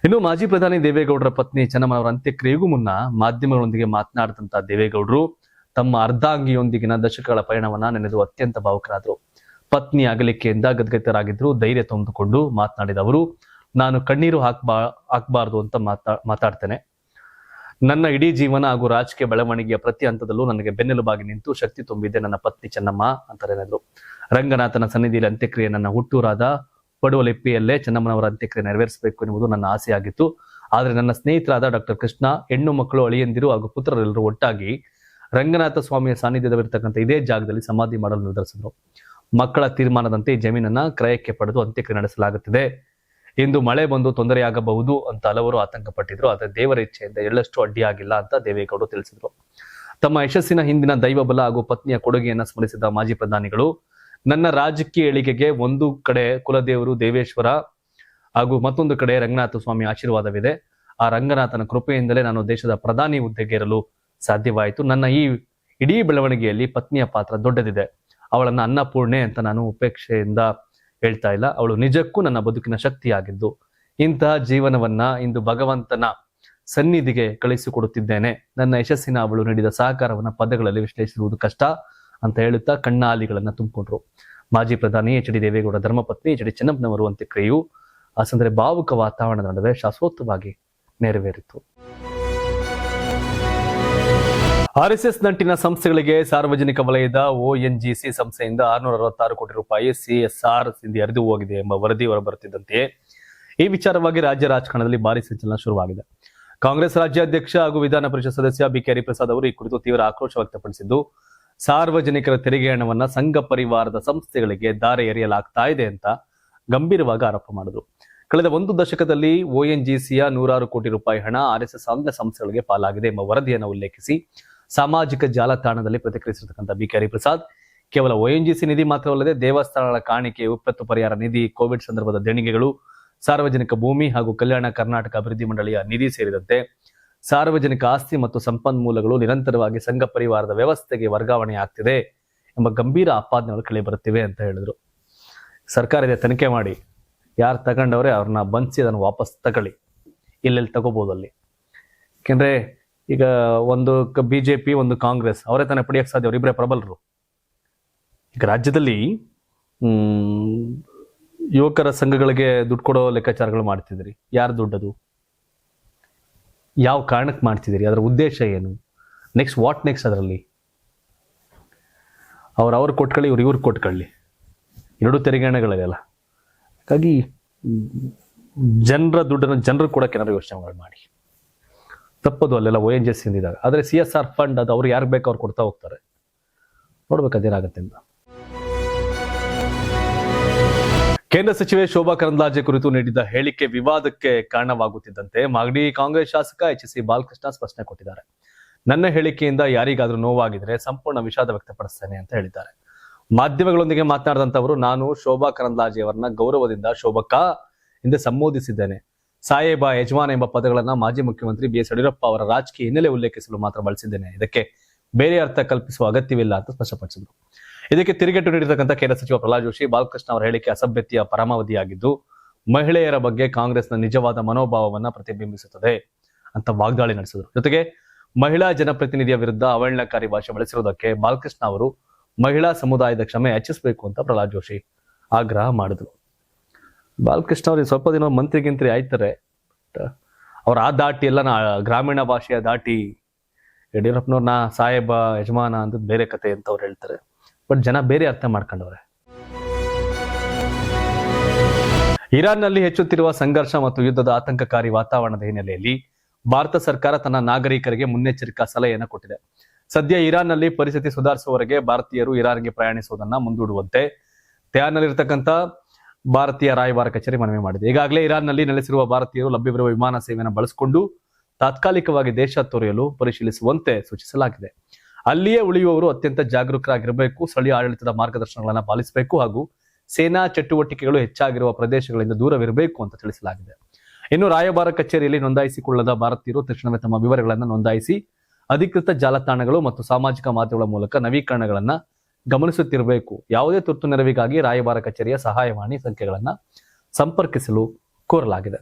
ಇನ್ನು ಮಾಜಿ ಪ್ರಧಾನಿ ದೇವೇಗೌಡರ ಪತ್ನಿ ಚೆನ್ನಮ್ಮನವರ ಅಂತ್ಯಕ್ರಿಯೆಗೂ ಮುನ್ನ ಮಾಧ್ಯಮಗಳೊಂದಿಗೆ ಮಾತನಾಡಿದಂತ ದೇವೇಗೌಡರು ತಮ್ಮ ಅರ್ಧಾಂಗಿಯೊಂದಿಗಿನ ದಶಕಗಳ ಪಯಣವನ್ನ ನೆನೆದು ಅತ್ಯಂತ ಭಾವುಕರಾದರು. ಪತ್ನಿ ಅಗಲಿಕೆಯಿಂದ ಗದ್ಗದಿತರಾಗಿದ್ರು. ಧೈರ್ಯ ತಂದುಕೊಂಡು ಮಾತನಾಡಿದ ಅವರು, ನಾನು ಕಣ್ಣೀರು ಹಾಕಬಾರದು ಅಂತ ಮಾತಾಡ್ತೇನೆ. ನನ್ನ ಇಡೀ ಜೀವನ ಹಾಗೂ ರಾಜಕೀಯ ಬೆಳವಣಿಗೆಯ ಪ್ರತಿ ಹಂತದಲ್ಲೂ ನನಗೆ ಬೆನ್ನೆಲುಬಾಗಿ ನಿಂತು ಶಕ್ತಿ ತುಂಬಿದ್ದೆ ನನ್ನ ಪತ್ನಿ ಚೆನ್ನಮ್ಮ ಅಂತ ನೆನೆದ್ರು. ರಂಗನಾಥನ ಸನ್ನಿಧಿಯಲ್ಲಿ ಅಂತ್ಯಕ್ರಿಯೆ ನನ್ನ ಹುಟ್ಟೂರಾದ ಪಡುವಲೆಪ್ಪಿಯಲ್ಲೇ ಚೆನ್ನಮ್ಮನವರ ಅಂತ್ಯಕ್ರಿಯೆ ನೆರವೇರಿಸಬೇಕು ಎನ್ನುವುದು ನನ್ನ ಆಸೆಯಾಗಿತ್ತು. ಆದರೆ ನನ್ನ ಸ್ನೇಹಿತರಾದ ಡಾಕ್ಟರ್ ಕೃಷ್ಣ, ಹೆಣ್ಣು ಮಕ್ಕಳು, ಅಳಿಯಂದಿರು ಹಾಗೂ ಪುತ್ರರೆಲ್ಲರೂ ಒಟ್ಟಾಗಿ ರಂಗನಾಥ ಸ್ವಾಮಿಯ ಸಾನ್ನಿಧ್ಯದಲ್ಲಿರ್ತಕ್ಕಂಥ ಇದೇ ಜಾಗದಲ್ಲಿ ಸಮಾಧಿ ಮಾಡಲು ನಿರ್ಧರಿಸಿದ್ರು. ಮಕ್ಕಳ ತೀರ್ಮಾನದಂತೆ ಈ ಜಮೀನನ್ನ ಕ್ರಯಕ್ಕೆ ಪಡೆದು ಅಂತ್ಯಕ್ರಿಯೆ ನಡೆಸಲಾಗುತ್ತಿದೆ. ಇಂದು ಮಳೆ ಬಂದು ತೊಂದರೆಯಾಗಬಹುದು ಅಂತ ಹಲವರು ಆತಂಕ ಪಟ್ಟಿದ್ರು. ಆದರೆ ದೇವರ ಇಚ್ಛೆಯಿಂದ ಎಳ್ಳಷ್ಟು ಅಡ್ಡಿಯಾಗಿಲ್ಲ ಅಂತ ದೇವೇಗೌಡರು ತಿಳಿಸಿದ್ರು. ತಮ್ಮ ಯಶಸ್ಸಿನ ಹಿಂದಿನ ದೈವಬಲ ಹಾಗೂ ಪತ್ನಿಯ ಕೊಡುಗೆಯನ್ನ ಸ್ಮರಿಸಿದ ಮಾಜಿ ಪ್ರಧಾನಿಗಳು, ನನ್ನ ರಾಜಕೀಯ ಏಳಿಗೆಗೆ ಒಂದು ಕಡೆ ಕುಲದೇವರು ದೇವೇಶ್ವರ ಹಾಗೂ ಮತ್ತೊಂದು ಕಡೆ ರಂಗನಾಥ ಸ್ವಾಮಿ ಆಶೀರ್ವಾದವಿದೆ. ಆ ರಂಗನಾಥನ ಕೃಪೆಯಿಂದಲೇ ನಾನು ದೇಶದ ಪ್ರಧಾನಿ ಹುದ್ದೆಗೆ ಏರಲು ಸಾಧ್ಯವಾಯಿತು. ನನ್ನ ಈ ಇಡೀ ಬೆಳವಣಿಗೆಯಲ್ಲಿ ಪತ್ನಿಯ ಪಾತ್ರ ದೊಡ್ಡದಿದೆ. ಅವಳನ್ನ ಅನ್ನಪೂರ್ಣೆ ಅಂತ ನಾನು ಉಪೇಕ್ಷೆಯಿಂದ ಹೇಳ್ತಾ ಇಲ್ಲ. ಅವಳು ನಿಜಕ್ಕೂ ನನ್ನ ಬದುಕಿನ ಶಕ್ತಿಯಾಗಿದ್ದು, ಇಂತಹ ಜೀವನವನ್ನ ಇಂದು ಭಗವಂತನ ಸನ್ನಿಧಿಗೆ ಕಳಿಸಿಕೊಡುತ್ತಿದ್ದೇನೆ. ನನ್ನ ಯಶಸ್ಸಿನ ಅವಳು ನೀಡಿದ ಸಹಕಾರವನ್ನ ಪದಗಳಲ್ಲಿ ವಿಶ್ಲೇಷಿಸುವುದು ಕಷ್ಟ ಅಂತ ಹೇಳುತ್ತಾ ಕಣ್ಣಾಲಿಗಳನ್ನ ತುಂಬಿಕೊಂಡ್ರು. ಮಾಜಿ ಪ್ರಧಾನಿ ಎಚ್.ಡಿ. ದೇವೇಗೌಡ ಧರ್ಮಪತ್ನಿ ಎಚ್.ಡಿ. ಚೆನ್ನಪ್ಪನವರು ಅಂತ್ಯಕ್ರಿಯೆಯು ಆ ಸಂದರ್ಭ ಭಾವುಕ ವಾತಾವರಣದ ನಡುವೆ ಶಾಶ್ವತವಾಗಿ ನೆರವೇರಿತು. ಆರ್ಎಸ್ಎಸ್ ನಂಟಿನ ಸಂಸ್ಥೆಗಳಿಗೆ ಸಾರ್ವಜನಿಕ ವಲಯದ ONGC ಸಂಸ್ಥೆಯಿಂದ 666 ಕೋಟಿ ರೂಪಾಯಿ CSR ನಿಧಿ ಹರಿದು ಹೋಗಿದೆ ಎಂಬ ವರದಿ ಹೊರಬರುತ್ತಿದ್ದಂತೆಯೇ ಈ ವಿಚಾರವಾಗಿ ರಾಜ್ಯ ರಾಜಕಾರಣದಲ್ಲಿ ಭಾರಿ ಸಂಚಲನ ಶುರುವಾಗಿದೆ. ಕಾಂಗ್ರೆಸ್ ರಾಜ್ಯಾಧ್ಯಕ್ಷ ಹಾಗೂ ವಿಧಾನ ಪರಿಷತ್ ಸದಸ್ಯ BK ಹರಿಪ್ರಸಾದ್ ಅವರು ಈ ಕುರಿತು ತೀವ್ರ ಆಕ್ರೋಶ ವ್ಯಕ್ತಪಡಿಸಿದ್ದು, ಸಾರ್ವಜನಿಕರ ತೆರಿಗೆ ಹಣವನ್ನ ಸಂಘ ಪರಿವಾರದ ಸಂಸ್ಥೆಗಳಿಗೆ ದಾರೆ ಎರೆಯಲಾಗ್ತಾ ಇದೆ ಅಂತ ಗಂಭೀರವಾಗಿ ಆರೋಪ ಮಾಡಿದ್ರು. ಕಳೆದ ಒಂದು ದಶಕದಲ್ಲಿ ONGCಯ 106 ಕೋಟಿ ರೂಪಾಯಿ ಹಣ RSS ಅಂಗ ಸಂಸ್ಥೆಗಳಿಗೆ ಪಾಲಾಗಿದೆ ಎಂಬ ವರದಿಯನ್ನು ಉಲ್ಲೇಖಿಸಿ ಸಾಮಾಜಿಕ ಜಾಲತಾಣದಲ್ಲಿ ಪ್ರತಿಕ್ರಿಯಿಸಿರ್ತಕ್ಕಂಥ BK ಹರಿಪ್ರಸಾದ್, ಕೇವಲ ONGC ನಿಧಿ ಮಾತ್ರವಲ್ಲದೆ ದೇವಸ್ಥಾನಗಳ ಕಾಣಿಕೆ, ವಿಪತ್ತು ಪರಿಹಾರ ನಿಧಿ, ಕೋವಿಡ್ ಸಂದರ್ಭದ ದೇಣಿಗೆಗಳು, ಸಾರ್ವಜನಿಕ ಭೂಮಿ ಹಾಗೂ ಕಲ್ಯಾಣ ಕರ್ನಾಟಕ ಅಭಿವೃದ್ಧಿ ಮಂಡಳಿಯ ನಿಧಿ ಸೇರಿದಂತೆ ಸಾರ್ವಜನಿಕ ಆಸ್ತಿ ಮತ್ತು ಸಂಪನ್ಮೂಲಗಳು ನಿರಂತರವಾಗಿ ಸಂಘ ಪರಿವಾರದ ವ್ಯವಸ್ಥೆಗೆ ವರ್ಗಾವಣೆ ಆಗ್ತಿದೆ ಎಂಬ ಗಂಭೀರ ಆಪಾದನೆಗಳು ಕೇಳಿಬರುತ್ತಿವೆ ಅಂತ ಹೇಳಿದ್ರು. ಸರ್ಕಾರ ಇದೆ, ತನಿಖೆ ಮಾಡಿ, ಯಾರು ತಗೊಂಡವ್ರೆ ಅವ್ರನ್ನ ಬಂಧಿಸಿ ಅದನ್ನು ವಾಪಸ್ ತಗೊಳ್ಳಿ, ಎಲ್ಲೆಲ್ಲಿ ತಗೋಬಹುದು ಅಲ್ಲಿ. ಯಾಕೆಂದ್ರೆ ಈಗ ಒಂದು BJP ಒಂದು ಕಾಂಗ್ರೆಸ್ ಅವರೇ ತಾನೇ ಪಡೆಯಕ್ಕೆ ಸಾಧ್ಯ, ಅವರಿಬ್ಬರೇ ಪ್ರಬಲರು. ಈಗ ರಾಜ್ಯದಲ್ಲಿ ಯುವಕರ ಸಂಘಗಳಿಗೆ ದುಡ್ಡು ಕೊಡೋ ಲೆಕ್ಕಾಚಾರಗಳು ಮಾಡ್ತಿದ್ದೀರಿ. ಯಾರು ದುಡ್ಡದು? ಯಾವ ಕಾರಣಕ್ಕೆ ಮಾಡ್ತಿದ್ದೀರಿ? ಅದರ ಉದ್ದೇಶ ಏನು? Next what next? ಅದರಲ್ಲಿ ಅವ್ರು ಕೊಟ್ಕೊಳ್ಳಿ, ಇವ್ರು ಕೊಟ್ಕೊಳ್ಳಿ, ಎರಡು ತೆರಿಗೆ ಹಣಗಳಿದೆಯಲ್ಲ. ಹಾಗಾಗಿ ಜನರ ದುಡ್ಡನ್ನು ಜನರು ಕೊಡಕ್ಕೆ ಏನಾದ್ರು ಯೋಚನೆಗಳು ಮಾಡಿ. ತಪ್ಪದು ಅಲ್ಲೆಲ್ಲ ONGC ಇದ್ದಾಗ. ಆದರೆ CSR ಫಂಡ್ ಅದು ಅವ್ರು ಯಾರು ಬೇಕು ಅವ್ರು ಕೊಡ್ತಾ ಹೋಗ್ತಾರೆ. ನೋಡ್ಬೇಕು ಅದೇನಾಗುತ್ತೆ ಅಂತ. ಕೇಂದ್ರ ಸಚಿವೆ ಶೋಭಾ ಕರಂದ್ಲಾಜೆ ಕುರಿತು ನೀಡಿದ ಹೇಳಿಕೆ ವಿವಾದಕ್ಕೆ ಕಾರಣವಾಗುತ್ತಿದ್ದಂತೆ ಮಾಗಡಿ ಕಾಂಗ್ರೆಸ್ ಶಾಸಕ HC ಬಾಲಕೃಷ್ಣ ಸ್ಪಷ್ಟನೆ ಕೊಟ್ಟಿದ್ದಾರೆ. ನನ್ನ ಹೇಳಿಕೆಯಿಂದ ಯಾರಿಗಾದ್ರೂ ನೋವಾಗಿದ್ರೆ ಸಂಪೂರ್ಣ ವಿಷಾದ ವ್ಯಕ್ತಪಡಿಸ್ತೇನೆ ಅಂತ ಹೇಳಿದ್ದಾರೆ. ಮಾಧ್ಯಮಗಳೊಂದಿಗೆ ಮಾತನಾಡಿದಂತವರು, ನಾನು ಶೋಭಾ ಕರಂದ್ಲಾಜೆ ಅವರನ್ನ ಗೌರವದಿಂದ ಶೋಭಕ್ಕಾ ಎಂದು ಸಂಬೋಧಿಸಿದ್ದೇನೆ. ಸಾಹೇಬ, ಯಜಮಾನ ಎಂಬ ಪದಗಳನ್ನ ಮಾಜಿ ಮುಖ್ಯಮಂತ್ರಿ BS ಯಡಿಯೂರಪ್ಪ ಅವರ ರಾಜಕೀಯ ಹಿನ್ನೆಲೆ ಉಲ್ಲೇಖಿಸಲು ಮಾತ್ರ ಬಳಸಿದ್ದೇನೆ. ಇದಕ್ಕೆ ಬೇರೆ ಅರ್ಥ ಕಲ್ಪಿಸುವ ಅಗತ್ಯವಿಲ್ಲ ಅಂತ ಸ್ಪಷ್ಟಪಡಿಸಿದರು. ಇದಕ್ಕೆ ತಿರುಗೇಟು ನೀಡಿರ್ತಕ್ಕಂಥ ಕೇಂದ್ರ ಸಚಿವ ಪ್ರಹ್ಲಾದ್ ಜೋಶಿ, ಬಾಲಕೃಷ್ಣ ಅವರ ಹೇಳಿಕೆ ಅಸಭ್ಯತೆಯ ಪರಮಾವಧಿಯಾಗಿದ್ದು ಮಹಿಳೆಯರ ಬಗ್ಗೆ ಕಾಂಗ್ರೆಸ್ನ ನಿಜವಾದ ಮನೋಭಾವವನ್ನ ಪ್ರತಿಬಿಂಬಿಸುತ್ತದೆ ಅಂತ ವಾಗ್ದಾಳಿ ನಡೆಸಿದರು. ಜೊತೆಗೆ ಮಹಿಳಾ ಜನಪ್ರತಿನಿಧಿಯ ವಿರುದ್ಧ ಅವಹೇಳನಕಾರಿ ಭಾಷೆ ಬಳಸಿರುವುದಕ್ಕೆ ಬಾಲಕೃಷ್ಣ ಅವರು ಮಹಿಳಾ ಸಮುದಾಯದ ಕ್ಷಮೆ ಯಾಚಿಸಬೇಕು ಅಂತ ಪ್ರಹ್ಲಾದ್ ಜೋಶಿ ಆಗ್ರಹ ಮಾಡಿದ್ರು. ಬಾಲಕೃಷ್ಣ ಅವ್ರಿಗೆ ಸ್ವಲ್ಪ ದಿನ ಮಂತ್ರಿ ಆಯ್ತಾರೆ. ಅವ್ರ ಆ ದಾಟಿ ಎಲ್ಲ ಗ್ರಾಮೀಣ ಭಾಷೆಯ ದಾಟಿ ಯಡಿಯೂರಪ್ಪನವ್ರನ್ನ ಸಾಹೇಬ, ಯಜಮಾನ ಅಂತ ಬೇರೆ ಕತೆ ಅಂತ ಅವ್ರು ಹೇಳ್ತಾರೆ. ಬಟ್ ಜನ ಬೇರೆ ಅರ್ಥ ಮಾಡ್ಕೊಂಡವ್ರೆ. ಇರಾನ್ನಲ್ಲಿ ಹೆಚ್ಚುತ್ತಿರುವ ಸಂಘರ್ಷ ಮತ್ತು ಯುದ್ಧದ ಆತಂಕಕಾರಿ ವಾತಾವರಣದ ಹಿನ್ನೆಲೆಯಲ್ಲಿ ಭಾರತ ಸರ್ಕಾರ ತನ್ನ ನಾಗರಿಕರಿಗೆ ಮುನ್ನೆಚ್ಚರಿಕಾ ಸಲಹೆಯನ್ನು ಕೊಟ್ಟಿದೆ. ಸದ್ಯ ಇರಾನ್ನಲ್ಲಿ ಪರಿಸ್ಥಿತಿ ಸುಧಾರಿಸುವವರೆಗೆ ಭಾರತೀಯರು ಇರಾನ್ಗೆ ಪ್ರಯಾಣಿಸುವುದನ್ನ ಮುಂದೂಡುವಂತೆ ತೆಹರಾನ್ನಲ್ಲಿರ್ತಕ್ಕಂಥ ಭಾರತೀಯ ರಾಯಭಾರ ಕಚೇರಿ ಮನವಿ ಮಾಡಿದೆ. ಈಗಾಗಲೇ ಇರಾನ್ನಲ್ಲಿ ನೆಲೆಸಿರುವ ಭಾರತೀಯರು ಲಭ್ಯವಿರುವ ವಿಮಾನ ಸೇವೆಯನ್ನು ಬಳಸಿಕೊಂಡು ತಾತ್ಕಾಲಿಕವಾಗಿ ದೇಶ ತೊರೆಯಲು ಪರಿಶೀಲಿಸುವಂತೆ ಸೂಚಿಸಲಾಗಿದೆ. ಅಲ್ಲಿಯೇ ಉಳಿಯುವವರು ಅತ್ಯಂತ ಜಾಗರೂಕರಾಗಿರಬೇಕು, ಸ್ಥಳೀಯ ಆಡಳಿತದ ಮಾರ್ಗದರ್ಶನಗಳನ್ನು ಪಾಲಿಸಬೇಕು ಹಾಗೂ ಸೇನಾ ಚಟುವಟಿಕೆಗಳು ಹೆಚ್ಚಾಗಿರುವ ಪ್ರದೇಶಗಳಿಂದ ದೂರವಿರಬೇಕು ಅಂತ ತಿಳಿಸಲಾಗಿದೆ. ಇನ್ನು ರಾಯಭಾರ ಕಚೇರಿಯಲ್ಲಿ ನೋಂದಾಯಿಸಿಕೊಳ್ಳದ ಭಾರತೀಯರು ತಕ್ಷಣವೇ ತಮ್ಮ ವಿವರಗಳನ್ನು ನೋಂದಾಯಿಸಿ ಅಧಿಕೃತ ಜಾಲತಾಣಗಳು ಮತ್ತು ಸಾಮಾಜಿಕ ಮಾಧ್ಯಮಗಳ ಮೂಲಕ ನವೀಕರಣಗಳನ್ನ ಗಮನಿಸುತ್ತಿರಬೇಕು. ಯಾವುದೇ ತುರ್ತು ನೆರವಿಗಾಗಿ ರಾಯಭಾರ ಕಚೇರಿಯ ಸಹಾಯವಾಣಿ ಸಂಖ್ಯೆಗಳನ್ನು ಸಂಪರ್ಕಿಸಲು ಕೋರಲಾಗಿದೆ.